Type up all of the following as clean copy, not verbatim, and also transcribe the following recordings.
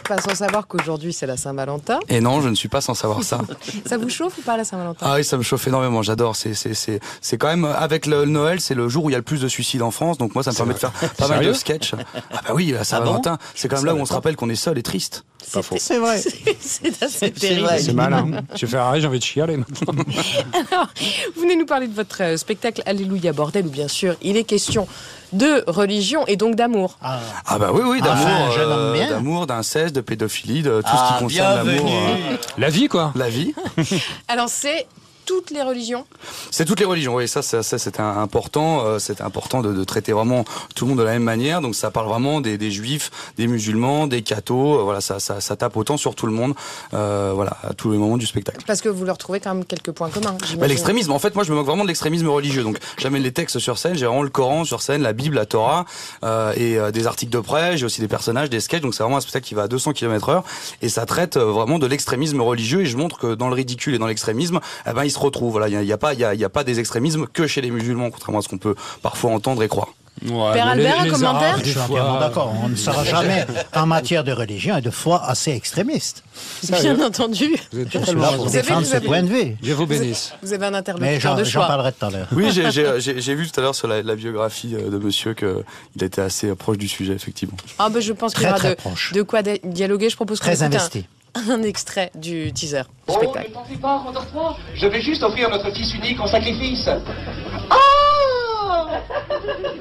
pas sans savoir qu'aujourd'hui c'est la Saint-Valentin. Et non, je ne suis pas sans savoir ça. Ça vous chauffe ou pas la Saint-Valentin? Ah oui, ça me chauffe énormément, j'adore. C'est quand même, avec le Noël, c'est le jour où il y a le plus de suicides en France, donc moi ça me permet de faire pas mal de sketchs. Ah bah oui, la Saint-Valentin, c'est quand même là où on se rappelle qu'on est seul et triste. Pas faux. C'est vrai. C'est assez terrible. C'est malin. Je fais arrêter, j'ai envie de chialer maintenant. Alors, vous venez nous parler de votre spectacle Alléluia Bordel, où bien sûr il est question de religion et donc d'amour. Ah bah oui, d'amour, bien. d'amour, d'inceste, de pédophilie, de tout ce qui concerne l'amour. La vie, quoi. La vie. Alors c'est toutes les religions? C'est toutes les religions, oui, ça c'était important, de traiter vraiment tout le monde de la même manière, donc ça parle vraiment des juifs, des musulmans, des cathos, voilà, ça tape autant sur tout le monde, voilà, à tous les moments du spectacle. Parce que vous leur trouvez quand même quelques points communs. L'extrémisme, en fait, moi je me moque vraiment de l'extrémisme religieux, donc j'amène les textes sur scène, j'ai vraiment le Coran sur scène, la Bible, la Torah, et des articles de presse, j'ai aussi des personnages, des sketchs, donc c'est vraiment un spectacle qui va à 200 km/h, et ça traite vraiment de l'extrémisme religieux, et je montre que dans le ridicule et dans l'extrémisme, eh ben, se retrouvent. Voilà, il y a pas des extrémismes que chez les musulmans, contrairement à ce qu'on peut parfois entendre et croire. Ouais, Père Albert, un commentaire? Je suis entièrement d'accord. On ne sera jamais, en matière de religion et de foi, assez extrémiste. Bien entendu. Vous êtes Je suis là pour défendre ce point de vue. Dieu vous bénisse. Vous avez un Mais interlocuteur de j'en choix. parlerai tout à l'heure. Oui, j'ai vu tout à l'heure sur la biographie de monsieur qu'il était assez proche du sujet, effectivement. Ah ben je pense qu'il y Très, aura très proche. de quoi dialoguer. Je propose qu'on Très écoute investi. un extrait du teaser du Oh, spectacle. ne t'en fais pas, rendors-toi. Je vais juste offrir notre fils unique en sacrifice. Oh!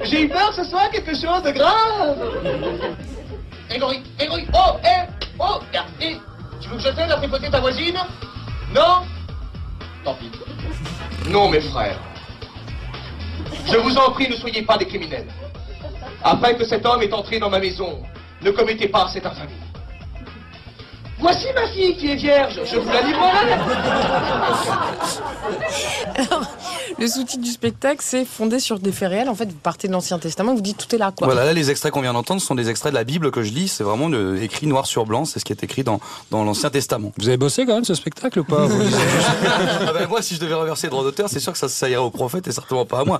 J'ai eu peur que ce soit quelque chose de grave. Grégory, oh, et, tu veux que je t'aide à tripoter ta voisine? Non? Tant pis. Non, mes frères. Je vous en prie, ne soyez pas des criminels. Après que cet homme est entré dans ma maison, ne commettez pas cette infamie. Voici ma fille qui est vierge, je vous la livrerai. Alors, le sous-titre du spectacle, c'est fondé sur des faits réels. En fait, vous partez de l'Ancien Testament, vous dites tout est là, quoi. Voilà, là, les extraits qu'on vient d'entendre sont des extraits de la Bible que je lis. C'est vraiment écrit noir sur blanc. C'est ce qui est écrit dans l'Ancien Testament. Vous avez bossé quand même ce spectacle ou pas? Vous lisez Ah ben, moi, si je devais reverser le droit d'auteur, c'est sûr que ça irait au prophète et certainement pas à moi.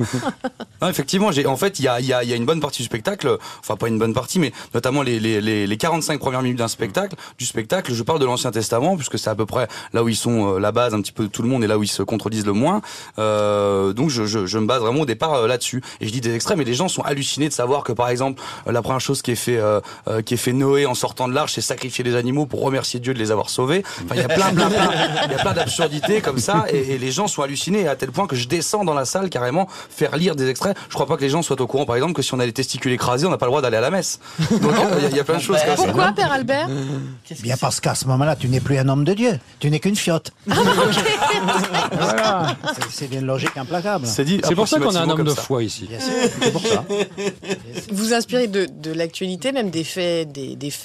Non, effectivement, en fait, il y a une bonne partie du spectacle, enfin pas une bonne partie, mais notamment les 45 premières minutes du spectacle, je parle de l'Ancien Testament, puisque c'est à peu près là où ils sont la base un petit peu de tout le monde et là où ils se contredisent le moins. Donc je me base vraiment au départ là-dessus. Et je dis des extraits, mais les gens sont hallucinés de savoir que par exemple, la première chose qui est fait Noé en sortant de l'arche, c'est sacrifier des animaux pour remercier Dieu de les avoir sauvés. Enfin, il y a plein d'absurdités comme ça, et les gens sont hallucinés à tel point que je descends dans la salle carrément faire lire des extraits. Je crois pas que les gens soient au courant, par exemple, que si on a les testicules écrasés, on n'a pas le droit d'aller à la messe. Donc il y a plein de choses comme ça. Pourquoi, Père Albert? Bien parce qu'à ce moment-là, tu n'es plus un homme de Dieu. Tu n'es qu'une fiotte. Voilà. C'est une logique implacable. C'est pour ça qu'on a un homme de ça. foi ici. Bien sûr, c'est pour ça. Vous inspirez de l'actualité, même des faits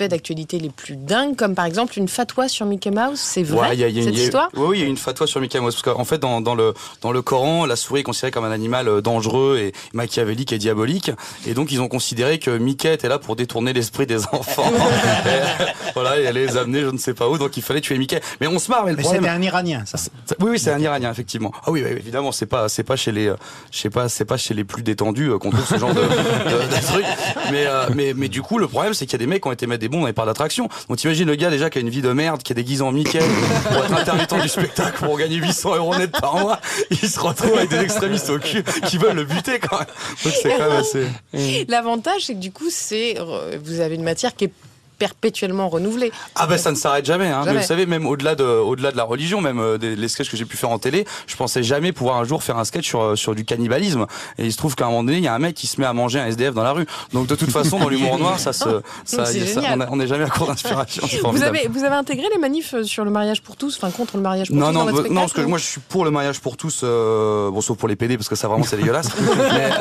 d'actualité les plus dingues, comme par exemple une fatwa sur Mickey Mouse. C'est vrai, cette histoire? Oui, il y a une fatwa sur Mickey Mouse. Parce qu'en fait, dans le Coran, la souris est considérée comme un animal dangereux et machiavélique et diabolique. Et donc, ils ont considéré que Mickey était là pour détourner l'esprit des enfants. Voilà, et aller les amener je ne sais pas où. Donc, il fallait tuer Mickey. Mais on se marre, mais le problème... c'était un Iranien, ça. Oui, c'est un Iranien, effectivement. Ah oui, évidemment, c'est pas chez les, c'est pas chez les plus détendus qu'on trouve ce genre de trucs. Mais du coup, le problème, c'est qu'il y a des mecs qui ont été mettre des bombes dans les parcs d'attraction. Donc, t'imagines le gars déjà qui a une vie de merde, qui est déguisé en Mickey, pour être intermittent du spectacle, pour gagner 800 € net par mois. Il se retrouve avec des extrémistes au cul qui veulent le buter, quand même. Donc, c'est quand même assez... L'avantage, c'est que du coup, vous avez une matière qui est perpétuellement renouvelée. Ah ben ça ne s'arrête jamais, hein. Jamais. Mais vous savez, même au-delà de la religion, même les sketchs que j'ai pu faire en télé, je pensais jamais pouvoir un jour faire un sketch sur du cannibalisme. Et il se trouve qu'à un moment donné, il y a un mec qui se met à manger un SDF dans la rue. Donc de toute façon, dans l'humour noir, on n'est jamais à court d'inspiration. Vous avez intégré les manifs sur le mariage pour tous, enfin contre le mariage pour tous dans votre spectacle? Non, parce que moi je suis pour le mariage pour tous, bon sauf pour les PD parce que ça vraiment c'est dégueulasse. Mais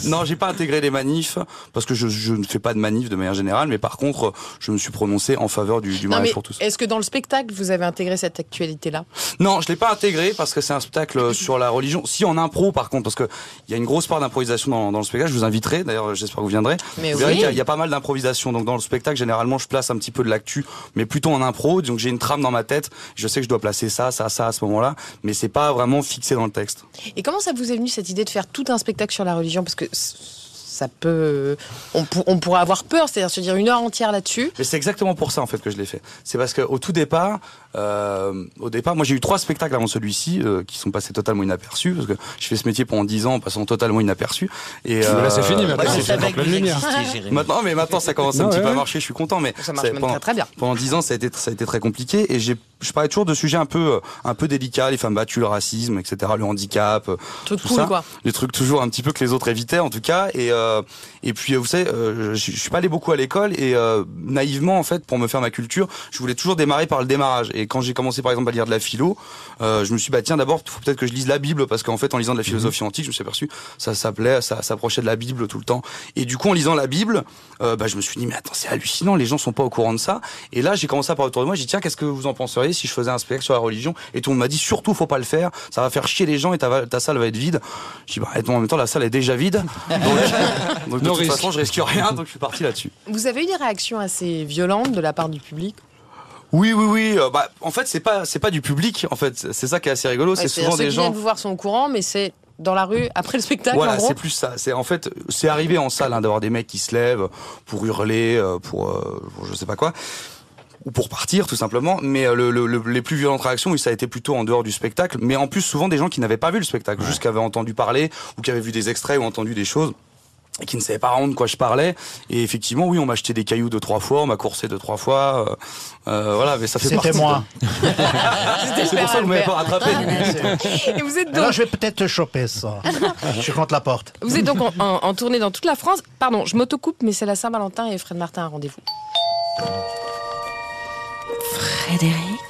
non, j'ai pas intégré les manifs parce que je ne fais pas de manifs de manière générale, mais par contre je me suis prononcé en faveur du mariage pour tous. Est-ce que dans le spectacle vous avez intégré cette actualité-là? Non, je l'ai pas intégré parce que c'est un spectacle sur la religion. Si en impro par contre, parce que il y a une grosse part d'improvisation dans le spectacle, je vous inviterai. D'ailleurs, j'espère que vous viendrez. Mais vous verrez qu'il y a pas mal d'improvisation. Donc dans le spectacle, généralement, je place un petit peu de l'actu, mais plutôt en impro. Donc j'ai une trame dans ma tête. Je sais que je dois placer ça à ce moment-là, mais c'est pas vraiment fixé dans le texte. Et comment ça vous est venu cette idée de faire tout un spectacle sur la religion? Parce que ça peut, on pourrait avoir peur, c'est-à-dire se dire une heure entière là-dessus. Mais c'est exactement pour ça en fait que je l'ai fait. C'est parce qu'au tout départ, moi j'ai eu 3 spectacles avant celui-ci qui sont passés totalement inaperçus parce que je fais ce métier pendant 10 ans en passant totalement inaperçus. Et là c'est fini maintenant. Ouais, c'est pleine lumière. Maintenant ça commence un petit peu à marcher. Je suis content, mais ça marche même très bien. Pendant 10 ans ça a été très compliqué et je parlais toujours de sujets un peu délicats, les femmes battues, le racisme, etc., le handicap, tout tout cool, ça. Quoi. Les trucs toujours un petit peu que les autres évitaient en tout cas. Et puis vous savez, je suis pas allé beaucoup à l'école et naïvement en fait pour me faire ma culture, je voulais toujours démarrer par le démarrage. Et quand j'ai commencé par exemple à lire de la philo, je me suis dit tiens d'abord faut peut-être que je lise la Bible parce qu'en fait en lisant de la philosophie antique, je me suis aperçu ça s'approchait de la Bible tout le temps. Et du coup en lisant la Bible, je me suis dit mais attends c'est hallucinant, les gens sont pas au courant de ça. Et là j'ai commencé à parler autour de moi, j'ai dit tiens qu'est-ce que vous en penseriez si je faisais un spectacle sur la religion? Et tout le monde m'a dit surtout faut pas le faire, ça va faire chier les gens et ta salle va être vide. Je dis en même temps la salle est déjà vide, donc de toute façon je risque rien, donc je suis parti là-dessus. Vous avez eu des réactions assez violentes de la part du public? Oui. En fait, c'est pas du public. En fait, c'est ça qui est assez rigolo. C'est souvent des gens. Ceux qui viennent vous voir sont au courant, mais c'est dans la rue après le spectacle. Voilà, en gros. c'est plus ça. C'est arrivé en salle d'avoir des mecs qui se lèvent pour hurler, pour je sais pas quoi, ou pour partir tout simplement. Mais les plus violentes réactions, oui, ça a été plutôt en dehors du spectacle. Mais en plus, souvent des gens qui n'avaient pas vu le spectacle, juste qui avaient entendu parler ou qui avaient vu des extraits ou entendu des choses. Et qui ne savaient pas vraiment de quoi je parlais. Et effectivement, oui, on m'a acheté des cailloux 2-3 fois, on m'a coursé 2-3 fois. Voilà, mais ça fait partie. C'était moi. C'est pour ça que vous m'avez pas rattrapé. Et vous êtes donc... Alors, je vais peut-être te choper ça. Je suis contre la porte. Vous êtes donc en tournée dans toute la France. Pardon, je m'autocoupe, mais c'est la Saint-Valentin et Fred Martin a rendez-vous. Frédéric